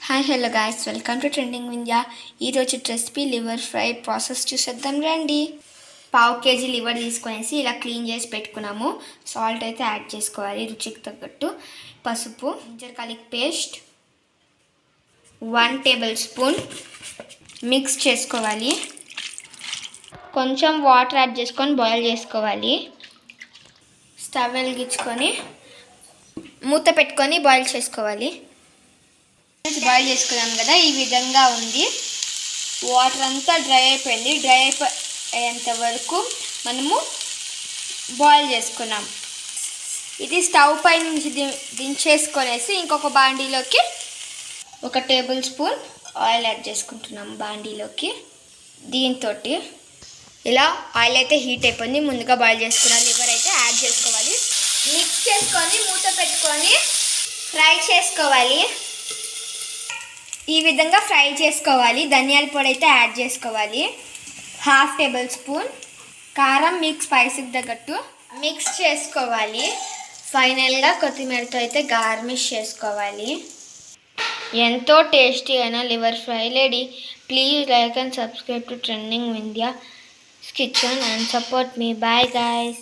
Hi hello guys, welcome to trending Vindhya. ఈరోజు recipe liver fry process చూసేద్దాం రండి. పావు కేజీ లివర్ తీసుకొనేసి ఇలా క్లీన్ చేసి పెట్టుకున్నాము. సాల్ట్ అయితే యాడ్ చేసుకోవాలి రుచికి తగ్గట్టు. పసుపు, ginger garlic paste 1 table spoon mix చేసుకోవాలి. కొంచెం వాటర్ యాడ్ చేసుకొని బాయిల్ చేసుకోవాలి. స్టవ్ వెలిగించుకొని మూత పెట్టుకొని బాయిల్ చేసుకోవాలి. బాయిల్ చేసుకున్నాం కదా, ఈ విధంగా ఉంది. వాటర్ అంతా డ్రై అయిపోయింది. డ్రై అయిపోయేంత వరకు మనము బాయిల్ చేసుకున్నాం. ఇది స్టవ్ పై నుంచి దించేసుకొనేసి ఇంకొక బాండీలోకి 1 టేబుల్ స్పూన్ ఆయిల్ యాడ్ చేసుకుంటున్నాం బాండీలోకి. దీంతో ఇలా ఆయిల్ అయితే హీట్ అయిపోయింది. ముందుగా బాయిల్ చేసుకున్న లివర్ అయితే యాడ్ చేసుకోవాలి. మిక్స్ చేసుకొని మూత పెట్టుకొని ఫ్రై చేసుకోవాలి. ఈ విధంగా ఫ్రై చేసుకోవాలి. ధనియాల పొడి అయితే యాడ్ చేసుకోవాలి. 1/2 టేబుల్ స్పూన్ కారం మీకు స్పైసీకి తగ్గట్టు మిక్స్ చేసుకోవాలి. ఫైనల్గా కొత్తిమీరతో అయితే గార్నిష్ చేసుకోవాలి. ఎంతో టేస్టీ అయిన liver fry ready. Please like and subscribe to trending Vindhya kitchen and support me. Bye guys.